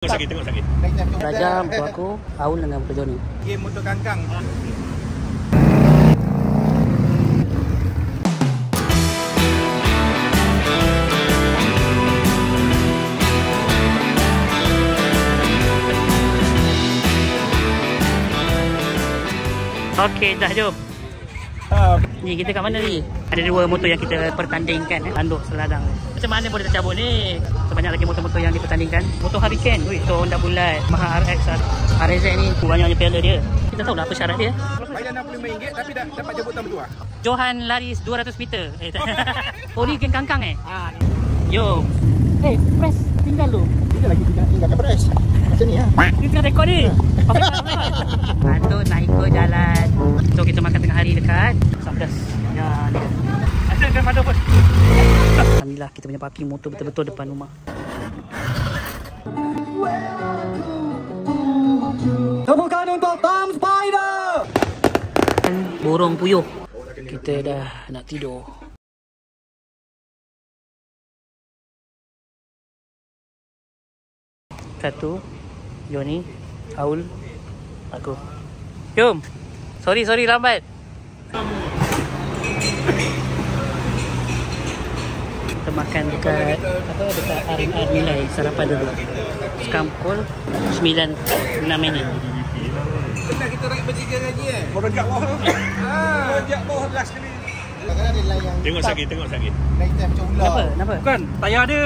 Tengok sakit. Raja untuk aku, Aul dengan Motor Johnny. Game motor kangkang. Okey, dah jom. Ni kita kat mana ni? Ada dua motor yang kita pertandingkan, tanduk seladang. Macam mana boleh tercabut ni? Sebanyak lagi motor-motor yang dipertandingkan. Motor Hurricane, motor Honda Bulat, Maha RX, RZ ni banyaknya piala dia. Kita tahu lah apa syarat dia. Bayar RM65 tapi dah dapat jemputan berdua. Johan lari 200 meter. Oh ni geng kangkang Yo. Press tinggal lu. Kita lagi tinggalkan press. Macam ni Dia tengah rekod ni. Patut nak ikut jalan. So kita makan tengah hari dekat Sabdas. Ya ni. Asalkan pada bos. Alhamdulillah kita punya parking motor betul-betul depan rumah. Temukan untuk Tom Spider. Borong puyuh. Kita dah nak tidur. Satu, Johnny, Aul, aku. Jom. Sorry lambat. Kita makan dekat dekat R&R Nilai sarapan dulu. Sekarang pukul 9.06. Benar kita naik bertiga lagi Merejak bawah. Merejak bawah last kali. Kadang-kadang dia lain yang tengok sakit. Lain time macam ular. Kenapa? Bukan, tayar dia.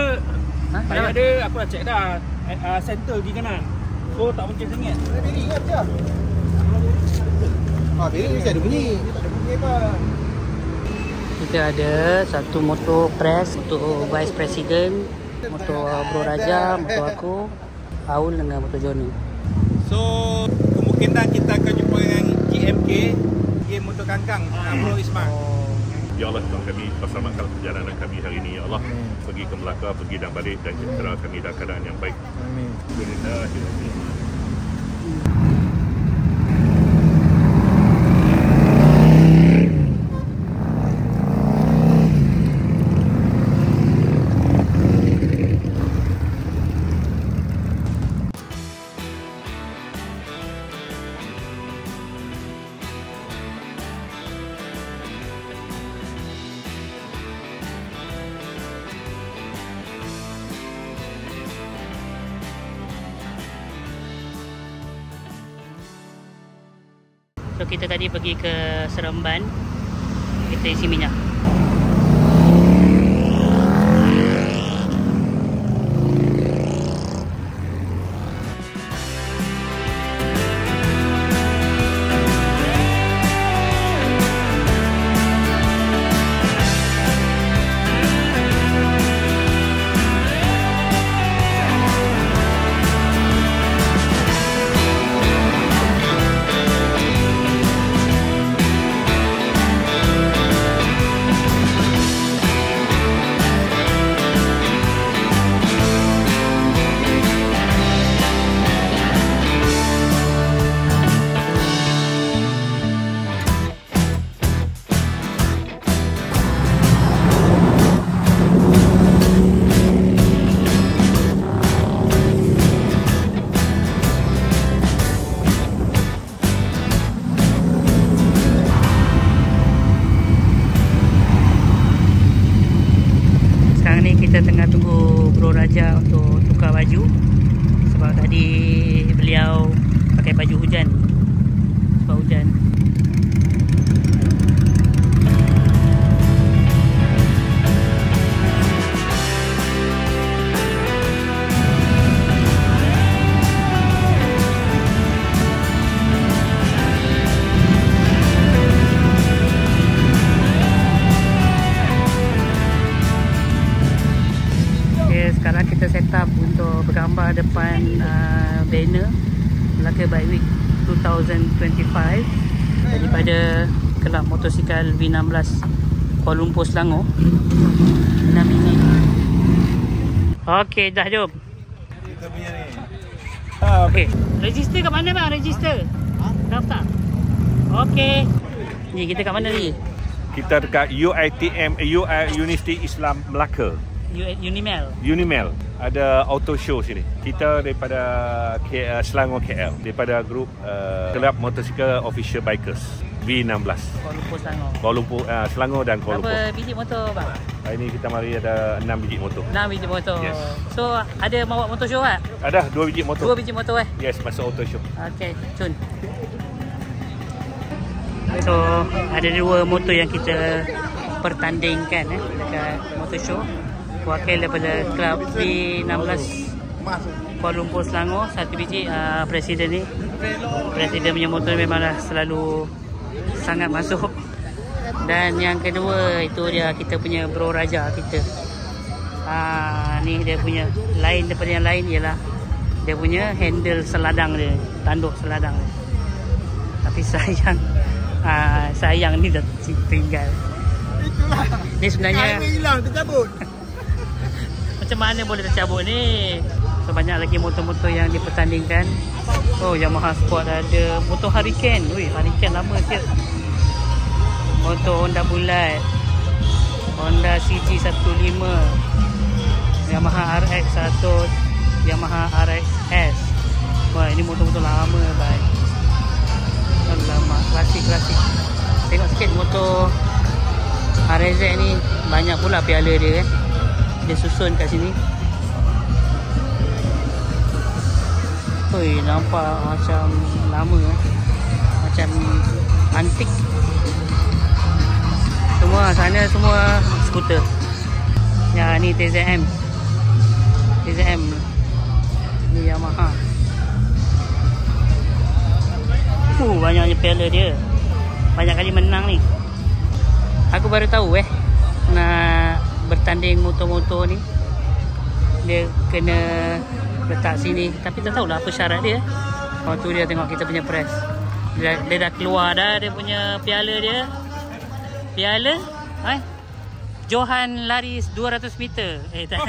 Tayar dia aku dah check dah. Center di kanan. So tak pencet sangat. Beri ingat je. Beri mesti ada bunyi. Tak ada bunyi apa. Kita ada satu motor press untuk Vice President, motor Bro Raja, motor aku, Aul dengan motor Johnny. So kemungkinan kita akan jumpa dengan GMK, game motor kangkang, Bro Ismail. Ya Allah, Tuhan kami bersamakan perjalanan kami hari ini. Ya Allah, pergi ke Melaka, pergi dan balik dan sejahtera kami dalam keadaan yang baik. Amin. So kita tadi pergi ke Seremban. Kita isi minyak. Kita tengah tunggu Bro Raja untuk tukar baju. Sebab tadi beliau pakai baju hujan. Sebab hujan. Sekarang kita set up untuk bergambar depan banner Melaka Bike Week 2025 daripada Kelab Motosikal V16 Kuala Lumpur, Selangor. 6 ini. Okey, dah jom. Kita punya ni. Okey. Register kat mana bang? Register. Daftar. Okey. Ni kita kat mana ni? Kita dekat UiTM, Universiti Islam Melaka. Unimel. Ada auto show sini. Kita daripada Selangor KL, daripada grup Kelab Motosikal Official Bikers V16. Kuala Lumpur, Selangor dan Kuala Lumpur. Berapa biji motor bang? Hari ni kita mari ada 6 biji motor. 6 biji motor. Yes. So ada bawa motor show tak? Ada 2 biji motor. 2 biji motor Yes, masuk auto show. Okey, cun. So ada 2 motor yang kita pertandingkan dekat motor show. Wakil daripada Kelab V16 Kuala Lumpur Selangor. 1 biji presiden ni. Presiden punya motor memanglah selalu sangat masuk. Dan yang kedua itu dia kita punya bro raja kita. Ni dia punya lain daripada yang lain ialah dia punya handle seladang dia, tanduk seladang dia. Tapi sayang ni dah tinggal. Itulah. Ni sebenarnya hilang tercabut. macam mana boleh tercabut ni? So banyak lagi motor-motor yang dipertandingkan. Oh, Yamaha Sport ada motor Hurricane. Ui, Hurricane lama sikit. Motor Honda bulat, Honda CG15, Yamaha RX1, Yamaha RXS. Wah, ini motor-motor lama baik. Alamak, klasik-klasik. Tengok sikit motor RZ ni, banyak pula piala dia kan. Dia susun kat sini. Oi, nampak macam lama macam antik. Sana semua skuter. Ya, ni TZM. Ni Yamaha. Banyaknya piala dia. Banyak kali menang ni. Aku baru tahu nak bertanding motor-motor ni dia kena letak sini. Tapi tak tahulah apa syarat dia. Oh, tu dia, tengok kita punya press. Dia dah keluar dah dia punya piala dia. Piala Johan lari 200 meter. Tak.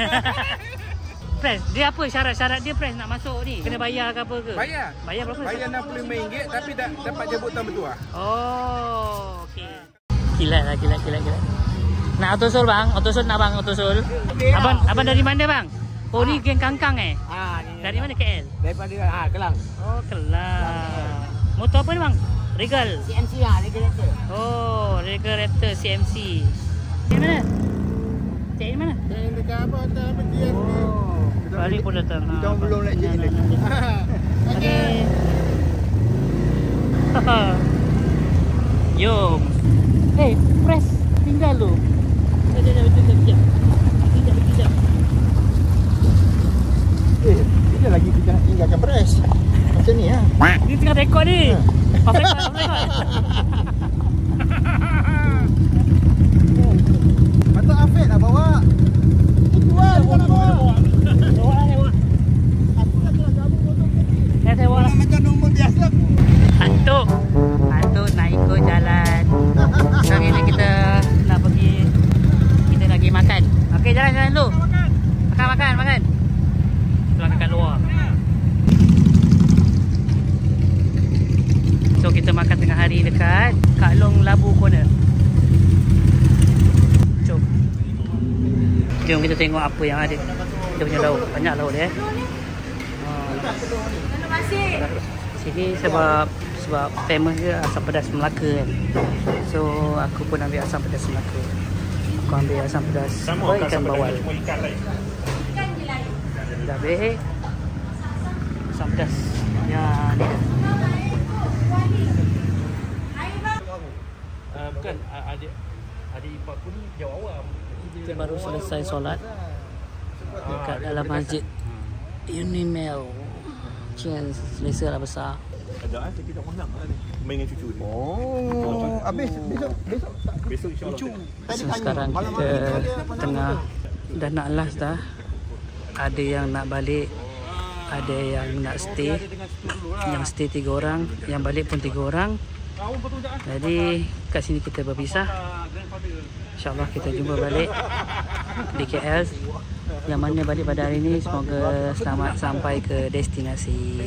Press, dia apa syarat-syarat dia press nak masuk ni? Kena bayar ke apa ke? Bayar berapa? Bayar RM65 tapi dapat jemputan bertuah. Oh, okey. Kilat. Nak autosol bang? Autosol nak bang, autosol. Abang dari mana bang? Oh, ni geng Kangkang Ni. Dari mana KL? Daripada Kelang. Oh, Kelang. Motor apa ni bang? Regal. CMC Regal Raptor. Oh, Regal Raptor CMC. Di mana? Cik di mana? Dekat apa atas dia. Oh, balik pun datang. Kita belum nak jadi lagi. Okey. Jom. Press tinggal tu. Sekejap. Kita lagi kita nak tinggalkan press. Macam ni Ni tengah rekod ni. Off record. Patut Afid lah bawa. Itu lah dia nak bawa. Bawa. Aku nak gabung motor ni. Saya bawa lah. Macam nombor biasa. Antuk nak ikut jalan. Sekarang ini kita nak pergi. Kita nak pergi makan. Okey, jalan dulu. Makan. Keluar kat luar. So kita makan tengah hari dekat Kak Long Labu Corner. Jom kita tengok apa yang ada. Dia punya lauk, banyak lauk dia. Sini sebab famous dia asam pedas Melaka kan. So aku pun ambil asam pedas Melaka. Aku ambil asam pedas ikan bawal. Dah habis. Asam pedas. Ya ni. Bukan adik ipar pun jauh awam. Kita baru selesai solat dekat dalam masjid Unimel. Cian selesa lah besar. Ada tapi tak menang lah ni. Main dengan cucu ni. Oh, habis Besok insya-Allah. So, sekarang kita tengah dah nak last dah. Ada yang nak balik, ada yang nak stay. Yang stay 3 orang, yang balik pun 3 orang. Jadi kat sini kita berpisah. InsyaAllah kita jumpa balik di KL. Yang mana balik pada hari ini, semoga selamat sampai ke destinasi.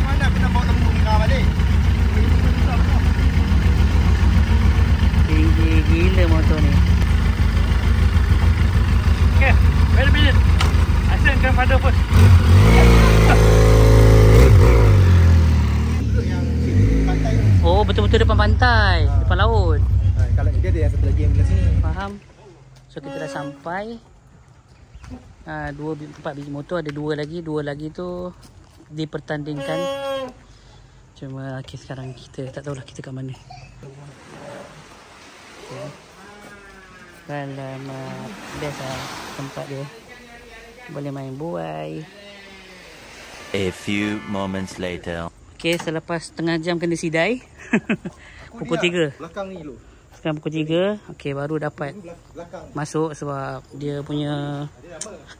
Mana ada pun. Oh, betul-betul depan pantai, depan laut. Kalau dia ada yang satu lagi yang belah sini. Faham. So kita dah sampai. 4 biji motor, ada 2 lagi tu dipertandingkan. Cuma okay, sekarang kita tak tahulah kita kat mana. Okay. Dalam biasa tempat dia boleh main buai. A few moments later. Okay, selepas setengah jam kena sidai. Pukul 3. Belakang ni lu. Sekarang pukul 3. Okay, baru dapat masuk sebab dia punya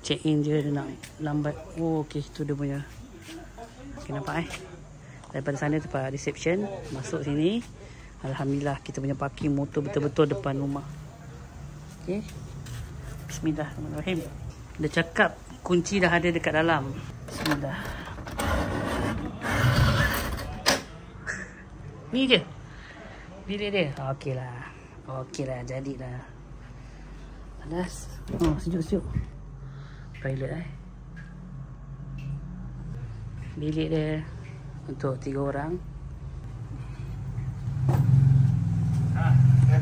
check-in je dia nak lambat. Oh, okay, tu dia punya. Okay, nampak daripada sana tempat reception. Masuk sini. Alhamdulillah kita punya parking motor betul-betul depan rumah. Okay. Bismillahirrahmanirrahim. Dia cakap kunci dah ada dekat dalam. Bismillah. Ni je bilik dia. Okey lah, jadilah. Panas. Oh, sejuk-sejuk. Toilet bilik dia untuk 3 orang.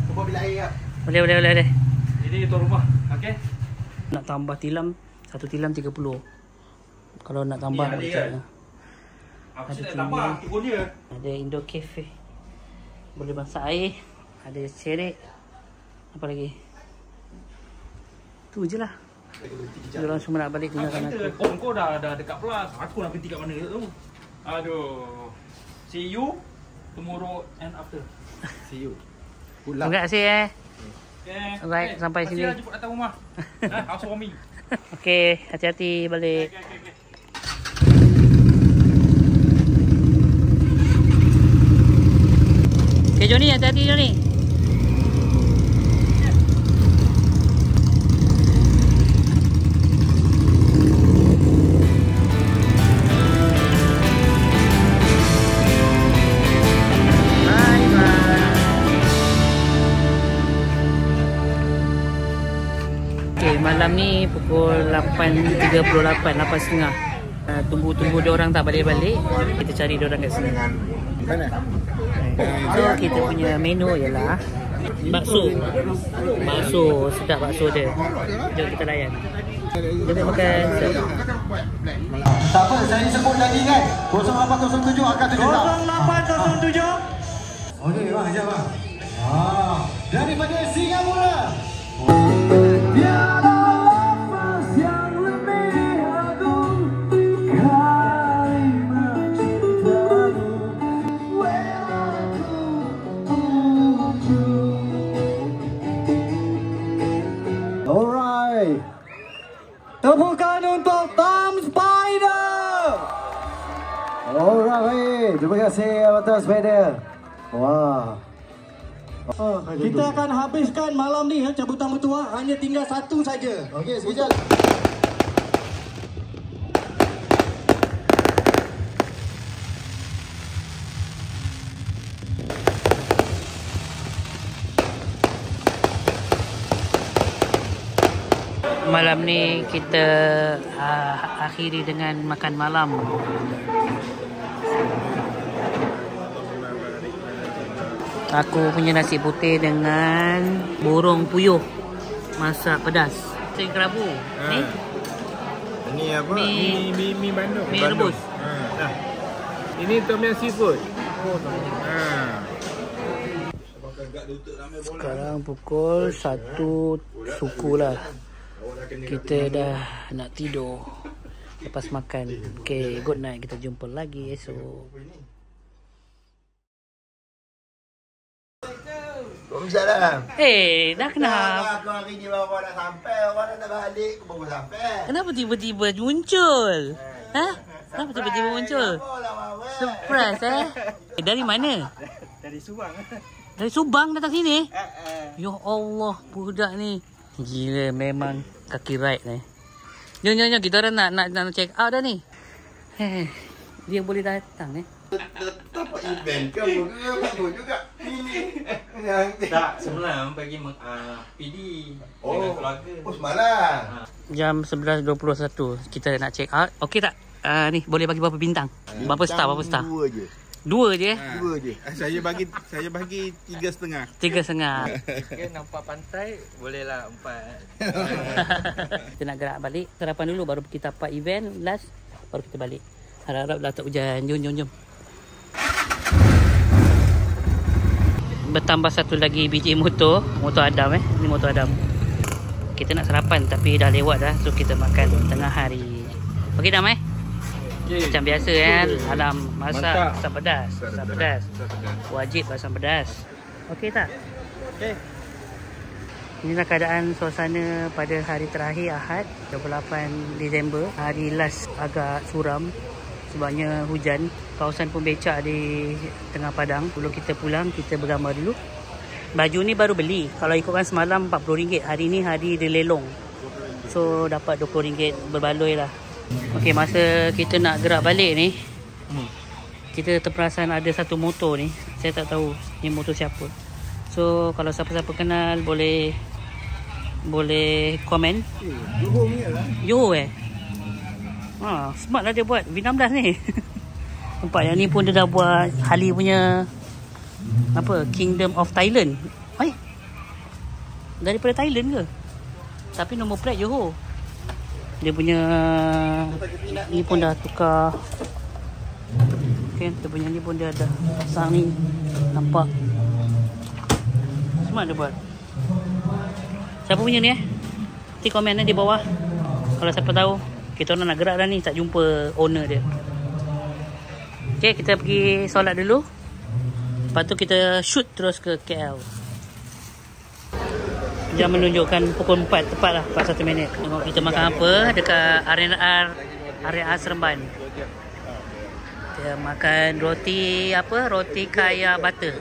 Cuba bilik air tak? Boleh. Ini itu rumah. Okey. Nak tambah tilam, 1 tilam 30. Kalau nak tambah nak cakap. Apa nak tambah? Tunggu dia. Ada indoor cafe. Boleh masak air. Ada serik. Apa lagi? Tu je lah. Diorang semua nak balik tinggalkan aku. Oh, kau dah dekat plus. Aku nak berhenti kat mana tu? Aduh. See you tomorrow and after. See you. Terima kasih Okay. Alright, sampai sini. Kasih jemput datang rumah. Housewarming. Okay, hati-hati balik. Okay, Johnny, hati-hati Johnny. Malam ni pukul 8.38, 8.30. Tunggu dia orang tak balik-balik. Kita cari dia orang kat sini. Mana? So kita punya menu ialah bakso. Sedap bakso dia. Jom kita layan. Jom kita makan. Tak apa, saya sebut lagi kan. 0807 akan 0807. Okey, bang, ajak bang. Daripada Singapura. Tepukan untuk Tom Spider. Alright, terima kasih Tom Spider. Wah. Kita akan habiskan malam ni cabutan bertuah, hanya tinggal 1 saja. Okey, sekejap. Malam ni kita akhiri dengan makan malam. Aku punya nasi putih dengan burung puyuh masak pedas. Cik kerabu. Ni? Ini apa? Mi Bandung. Mi rebus. Ini tom yum seafood. Sekarang pukul 1 suku lah. Kita dah nak tidur lepas makan. Okay, good night. Kita jumpa lagi esok. Waalaikumsalam. Dah kenapa? Aku hari ni baru nak sampai, orang nak balik, aku baru sampai. Kenapa tiba-tiba muncul? Kenapa tiba-tiba muncul? Surprise Dari mana? Dari Subang. Dari Subang datang sini? Ya Allah, budak ni. Gila memang kaki right ni. Jom kita orang nak check out dah ni. Dia boleh datang Tetap event kamu juga. Ini. Tak, semalam bagi PD dengan keluarga. Oh, semalam. Jam 11.21 kita nak check out. Okey tak? Ni boleh bagi berapa bintang? Berapa star? Berapa star? 2 je. 2 je? 2 je. Saya bagi 3,5. 3,5. Jika nampak pantai, bolehlah 4. Kita nak gerak balik. Sarapan dulu baru kita tapak event last baru kita balik. Harap-harap dah tak hujan. Jom. Bertambah satu lagi biji motor Adam Ni motor Adam. Kita nak sarapan tapi dah lewat dah. So kita makan tengah hari. Okey Dam Macam biasa kan. Alam masak asam pedas. Asam pedas. Wajib asam pedas. Okey tak? Okey. Inilah keadaan suasana pada hari terakhir Ahad 28 Disember. Hari last agak suram sebabnya hujan. Kawasan pun becak di tengah padang. Sebelum kita pulang, kita bergambar dulu. Baju ni baru beli. Kalau ikutkan semalam RM40. Hari ni hari dia lelong. So dapat RM20 berbaloi lah. Okey, masa kita nak gerak balik ni, kita terperasan ada satu motor ni. Saya tak tahu ni motor siapa. So kalau siapa-siapa kenal boleh komen. Johor smart lah dia buat V16 ni. Nampak yang ni pun dia dah buat Harley punya apa, Kingdom of Thailand. Daripada Thailand ke? Tapi nombor plate Johor. Dia punya ni pun dah tukar. Okay, dia punya ni pun dia dah pasang ni. Nampak smart dia buat. Siapa punya ni Nanti komen di bawah. Kalau siapa tahu. Kita orang nak gerak dah ni, tak jumpa owner dia. Okay, kita pergi solat dulu. Lepas tu kita shoot terus ke KL. Jam menunjukkan pukul 4 tepat lah, 41 minit. Tengok kita makan apa dekat area Seremban. Kita makan roti kaya butter.